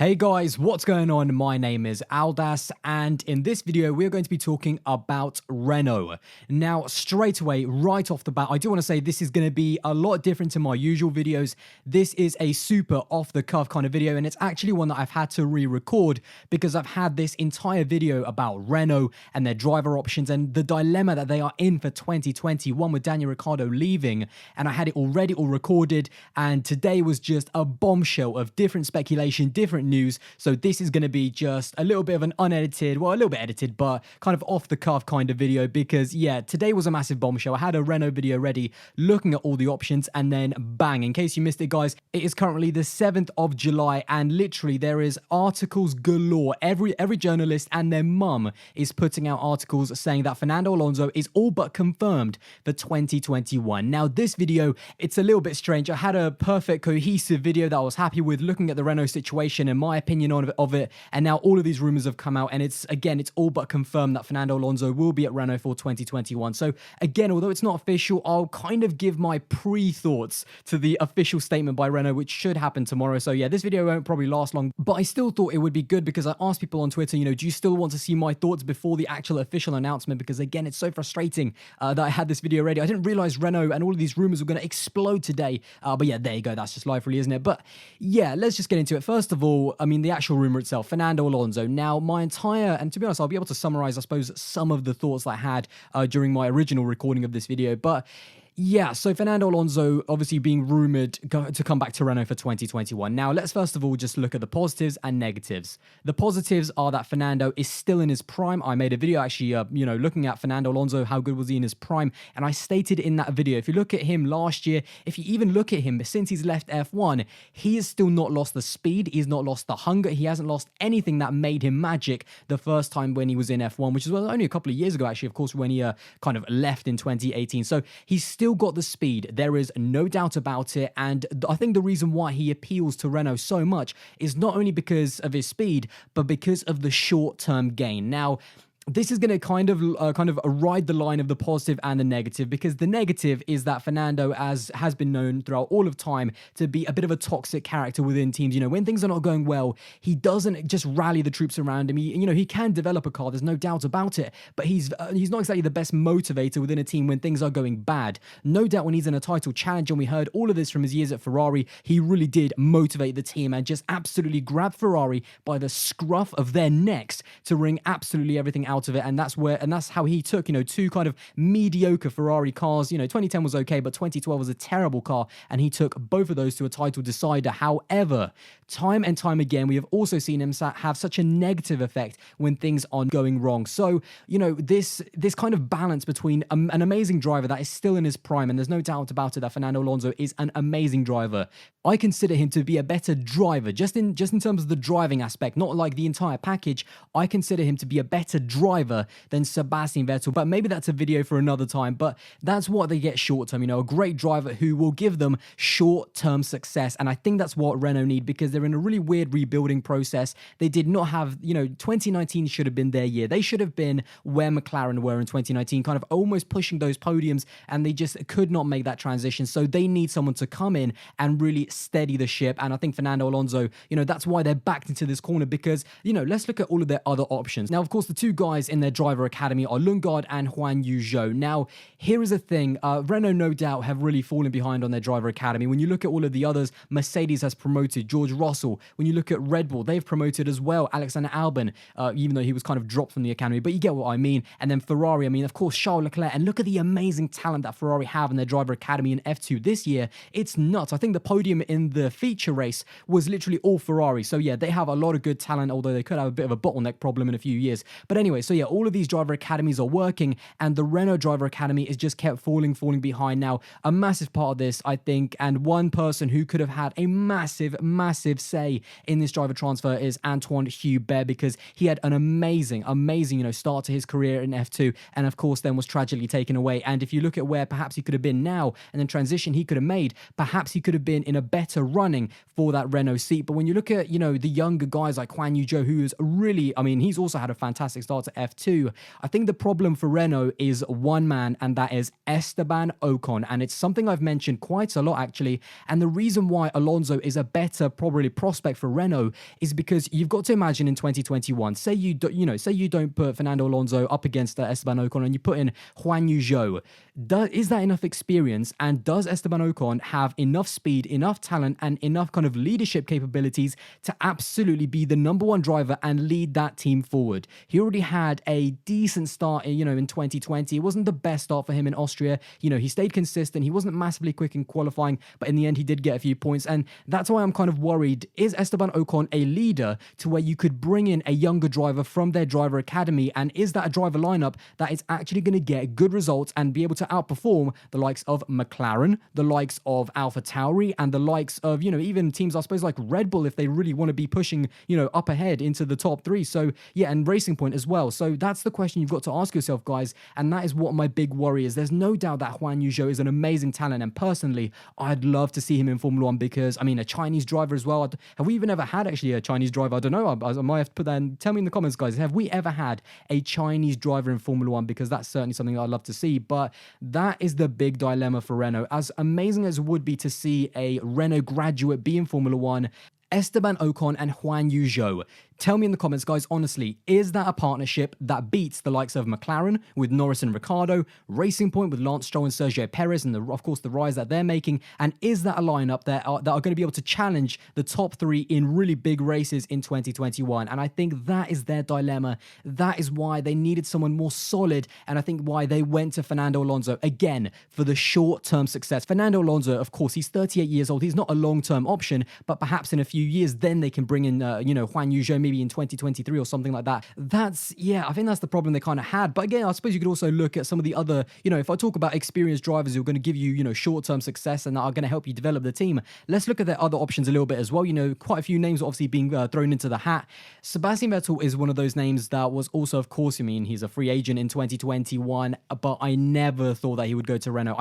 Hey guys, what's going on? My name is Aldas, and in this video, we're going to be talking about Renault. Now, straight away, right off the bat, I do want to say this is going to be a lot different to my usual videos. This is a super off-the-cuff kind of video, and it's actually one that I've had to re-record because I've had this entire video about Renault and their driver options and the dilemma that they are in for 2021 with Daniel Ricciardo leaving, and I had it already all recorded, and today was just a bombshell of different speculation, different news. So this is going to be just a little bit of an unedited, well, a little bit edited, but kind of off the cuff kind of video because yeah, today was a massive bombshell. I had a Renault video ready looking at all the options, and then bang, in case you missed it guys, it is currently the 7th of July and literally there is articles galore. Every journalist and their mum is putting out articles saying that Fernando Alonso is all but confirmed for 2021. Now this video, it's a little bit strange. I had a perfect cohesive video that I was happy with looking at the Renault situation and my opinion of it, and now all of these rumors have come out, and it's all but confirmed that Fernando Alonso will be at Renault for 2021. So again, although it's not official, I'll kind of give my pre-thoughts to the official statement by Renault, which should happen tomorrow. So yeah, this video won't probably last long, but I still thought it would be good because I asked people on Twitter, you know, do you still want to see my thoughts before the actual official announcement? Because again, it's so frustrating that I had this video ready. I didn't realize Renault and all of these rumors were going to explode today. But yeah, there you go. That's just life really, isn't it? But yeah, let's just get into it. First of all, I mean, the actual rumor itself, Fernando Alonso. Now, and to be honest, I'll be able to summarize, I suppose, some of the thoughts that I had during my original recording of this video. But yeah, so Fernando Alonso obviously being rumored to come back to Renault for 2021. Now, let's first of all just look at the positives and negatives. The positives are that Fernando is still in his prime. I made a video actually, looking at Fernando Alonso, how good was he in his prime? And I stated in that video, if you look at him last year, if you even look at him since he's left F1, he has still not lost the speed. He's not lost the hunger. He hasn't lost anything that made him magic the first time when he was in F1, which is only a couple of years ago, actually, of course, when he kind of left in 2018. So he's still got the speed. There is no doubt about it. And I think the reason why he appeals to Renault so much is not only because of his speed, but because of the short-term gain. Now, this is going to kind of ride the line of the positive and the negative, because the negative is that Fernando, as has been known throughout all of time, to be a bit of a toxic character within teams. You know, when things are not going well, he doesn't just rally the troops around him. He can develop a car, there's no doubt about it, but he's not exactly the best motivator within a team when things are going bad. No doubt when he's in a title challenge, and we heard all of this from his years at Ferrari, he really did motivate the team and just absolutely grab Ferrari by the scruff of their necks to wring absolutely everything out of it. And that's how he took, two kind of mediocre Ferrari cars. 2010 was okay, but 2012 was a terrible car, and he took both of those to a title decider. However, time and time again, we have also seen him have such a negative effect when things are going wrong. So, this kind of balance between an amazing driver that is still in his prime, and there's no doubt about it that Fernando Alonso is an amazing driver. I consider him to be a better driver, just in terms of the driving aspect, not like the entire package. I consider him to be a better driver than Sebastian Vettel, but maybe that's a video for another time. But that's what they get short-term, a great driver who will give them short-term success. And I think that's what Renault need, because they're in a really weird rebuilding process. They did not have, 2019 should have been their year. They should have been where McLaren were in 2019, kind of almost pushing those podiums, and they just could not make that transition. So they need someone to come in and really steady the ship. And I think Fernando Alonso, that's why they're backed into this corner, because, let's look at all of their other options. Now, of course, the two guys in their driver academy are Lundgaard and Guan Yu Zhou. Now, here is the thing. Renault, no doubt, have really fallen behind on their driver academy. When you look at all of the others, Mercedes has promoted George Russell. When you look at Red Bull, they've promoted as well Alexander Albon, even though he was kind of dropped from the academy. But you get what I mean. And then Ferrari, of course, Charles Leclerc. And look at the amazing talent that Ferrari have in their driver academy in F2 this year. It's nuts. I think the podium in the feature race was literally all Ferrari. So yeah, they have a lot of good talent, although they could have a bit of a bottleneck problem in a few years. But anyway, so yeah, all of these driver academies are working, and the Renault driver academy is just kept falling behind. Now, a massive part of this, I think, and one person who could have had a massive say in this driver transfer is Antoine Hubert, because he had an amazing start to his career in F2, and of course then was tragically taken away. And if you look at where perhaps he could have been now, and then transition he could have made, perhaps he could have been in a better running for that Renault seat. But when you look at, the younger guys like Guan Yu Zhou, who is really, he's also had a fantastic start to to F2. I think the problem for Renault is one man, and that is Esteban Ocon. And it's something I've mentioned quite a lot, actually. And the reason why Alonso is a better, probably, prospect for Renault is because you've got to imagine in 2021, say you don't put Fernando Alonso up against Esteban Ocon and you put in Guan Yu Zhou. Is that enough experience? And does Esteban Ocon have enough speed, enough talent, and enough kind of leadership capabilities to absolutely be the number one driver and lead that team forward? He already had a decent start, in 2020. It wasn't the best start for him in Austria. He stayed consistent. He wasn't massively quick in qualifying, but in the end, he did get a few points. And that's why I'm kind of worried. Is Esteban Ocon a leader to where you could bring in a younger driver from their driver academy? And is that a driver lineup that is actually going to get good results and be able to outperform the likes of McLaren, the likes of AlphaTauri, and the likes of, even teams, I suppose, like Red Bull, if they really want to be pushing, up ahead into the top three. So, yeah, and Racing Point as well. So that's the question you've got to ask yourself, guys. And that is what my big worry is. There's no doubt that Guan Yu Zhou is an amazing talent. And personally, I'd love to see him in Formula One because, a Chinese driver as well. Have we even ever had actually a Chinese driver? I don't know. I might have to put that in. Tell me in the comments, guys. Have we ever had a Chinese driver in Formula One? Because that's certainly something I'd love to see. But that is the big dilemma for Renault. As amazing as it would be to see a Renault graduate be in Formula One, Esteban Ocon and Guan Yu Zhou. Tell me in the comments, guys, honestly, is that a partnership that beats the likes of McLaren with Norris and Ricciardo, Racing Point with Lance Stroll and Sergio Perez, and of course the rise that they're making? And is that a lineup that are going to be able to challenge the top three in really big races in 2021? And I think that is their dilemma. That is why they needed someone more solid, and I think why they went to Fernando Alonso, again, for the short-term success. Fernando Alonso, of course, he's 38 years old. He's not a long-term option, but perhaps in a few years, then they can bring in, Guan Yu Zhou, maybe in 2023 or something like that. I think that's the problem they kind of had. But again, I suppose you could also look at some of the other, if I talk about experienced drivers who are going to give you, short-term success and that are going to help you develop the team, let's look at their other options a little bit as well. Quite a few names obviously being thrown into the hat. Sebastian Vettel is one of those names that was also, of course, he's a free agent in 2021, but I never thought that he would go to Renault.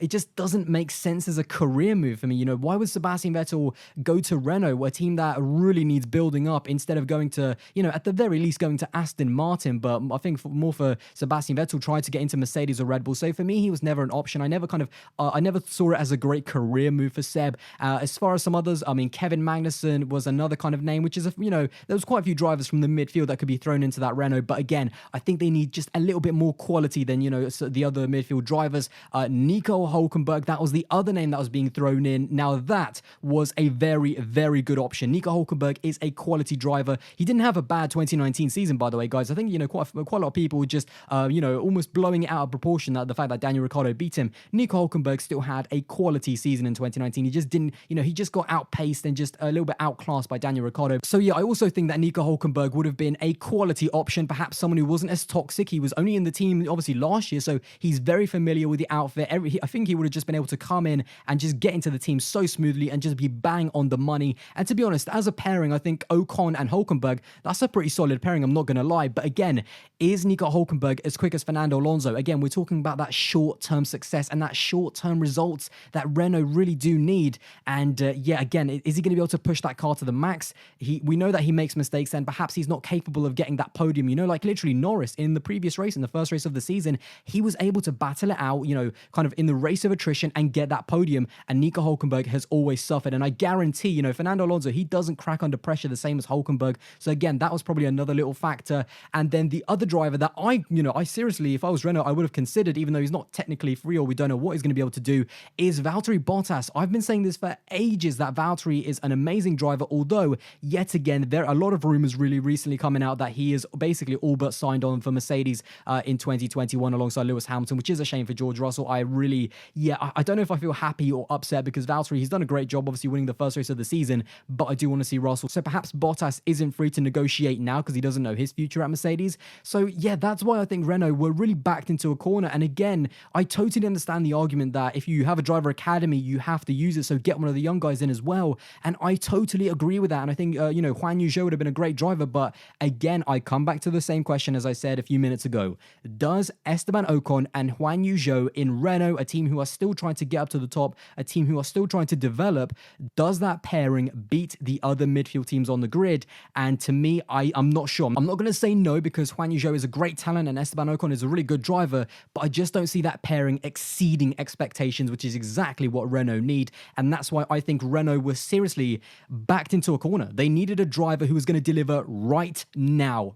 It just doesn't make sense as a career move for me. Why would Sebastian Vettel go to Renault, a team that really needs building up, instead of going to, at the very least going to Aston Martin? But I think more for Sebastian Vettel, tried to get into Mercedes or Red Bull. So for me, he was never an option. I never saw it as a great career move for Seb. As far as some others, Kevin Magnussen was another kind of name, which is, there was quite a few drivers from the midfield that could be thrown into that Renault. But again, I think they need just a little bit more quality than, the other midfield drivers. Nico Hlkenberg, that was the other name that was being thrown in. Now that was a very, very good option. Nico Hlkenberg is a quality driver. He didn't have a bad 2019 season, by the way, guys. I think, quite a lot of people were just, almost blowing it out of proportion, that the fact that Daniel Ricciardo beat him. Nico Hlkenberg still had a quality season in 2019. He just didn't, he just got outpaced and just a little bit outclassed by Daniel Ricciardo. So yeah, I also think that Nico Hlkenberg would have been a quality option, perhaps someone who wasn't as toxic. He was only in the team, obviously, last year, so he's very familiar with the outfit. I think he would have just been able to come in and just get into the team so smoothly and just be bang on the money. And to be honest, as a pairing, I think Ocon and Hlkenberg, that's a pretty solid pairing, I'm not going to lie. But again, is Nico Hlkenberg as quick as Fernando Alonso? Again, we're talking about that short-term success and that short-term results that Renault really do need. And again, is he going to be able to push that car to the max? We know that he makes mistakes and perhaps he's not capable of getting that podium. Like literally Norris in the previous race, in the first race of the season, he was able to battle it out, kind of in the race of attrition and get that podium. And Nico Hlkenberg has always suffered. And I guarantee, Fernando Alonso, he doesn't crack under pressure the same as Hlkenberg. So again, that was probably another little factor. And then the other driver that I seriously, if I was Renault, I would have considered, even though he's not technically free or we don't know what he's going to be able to do, is Valtteri Bottas. I've been saying this for ages, that Valtteri is an amazing driver, although yet again, there are a lot of rumors really recently coming out that he is basically all but signed on for Mercedes in 2021 alongside Lewis Hamilton, which is a shame for George Russell. I don't know if I feel happy or upset, because Valtteri, he's done a great job obviously winning the first race of the season, but I do want to see Russell. So perhaps Bottas isn't free to negotiate now because he doesn't know his future at Mercedes. So yeah, that's why I think Renault were really backed into a corner. And again, I totally understand the argument that if you have a driver academy, you have to use it, so get one of the young guys in as well. And I totally agree with that. And I think, Guan Yu Zhou would have been a great driver. But again, I come back to the same question as I said a few minutes ago. Does Esteban Ocon and Guan Yu Zhou in Renault, a team who are still trying to get up to the top, a team who are still trying to develop, does that pairing beat the other midfield teams on the grid. And to me, I'm not sure. I'm not going to say no because Juan Yuzo is a great talent and Esteban Ocon is a really good driver, but I just don't see that pairing exceeding expectations, which is exactly what Renault need. And that's why I think Renault was seriously backed into a corner. They needed a driver who was going to deliver right now,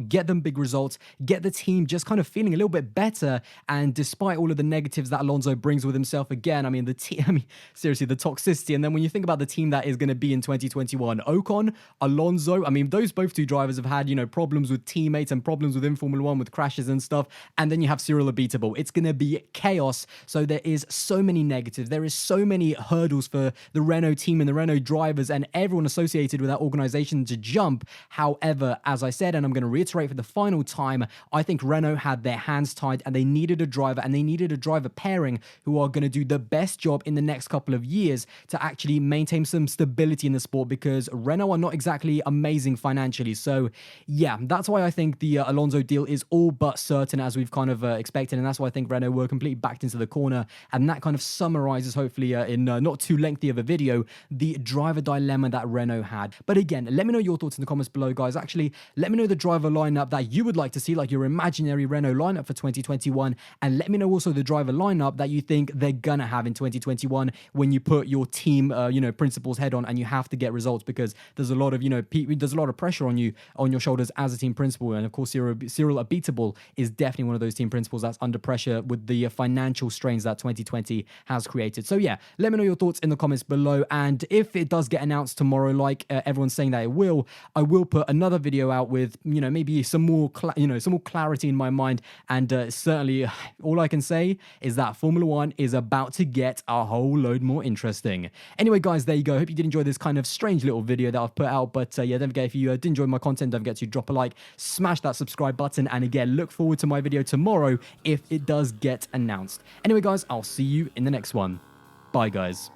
get them big results, get the team just kind of feeling a little bit better. And despite all of the negatives that Alonso brings with himself again, I mean, seriously, the toxicity. And then when you think about the team that is going to be in 2021, Ocon, Alonso, I mean, those both two drivers have had, problems with teammates and problems within Formula One with crashes and stuff. And then you have Cyril Abiteboul. It's going to be chaos. So there is so many negatives. There is so many hurdles for the Renault team and the Renault drivers and everyone associated with that organization to jump. However, as I said, and I'm going to reiterate for the final time, I think Renault had their hands tied and they needed a driver, and they needed a driver pairing who are going to do the best job in the next couple of years to actually maintain some stability in the sport, because Renault are not exactly amazing financially. So yeah, that's why I think the Alonso deal is all but certain, as we've kind of expected, and that's why I think Renault were completely backed into the corner. And that kind of summarizes, hopefully in not too lengthy of a video, the driver dilemma that Renault had. But again, let me know your thoughts in the comments below, guys. Actually, let me know the driver lineup that you would like to see, like your imaginary Renault lineup for 2021, and let me know also the driver lineup that you think they're gonna have in 2021 when you put your team principals head on and you have to get results, because there's a lot of there's a lot of pressure on your shoulders as a team principal. And of course, Cyril Abiteboul is definitely one of those team principals that's under pressure with the financial strains that 2020 has created. So yeah, let me know your thoughts in the comments below, and if it does get announced tomorrow, like everyone's saying that it will, I will put another video out with maybe some more clarity in my mind. And certainly all I can say is that Formula One is about to get a whole load more interesting. Anyway, guys, there you go. Hope you did enjoy this kind of strange little video that I've put out. But yeah, don't forget, if you did enjoy my content, don't forget to drop a like, smash that subscribe button, and again, look forward to my video tomorrow if it does get announced. Anyway, guys, I'll see you in the next one. Bye, guys.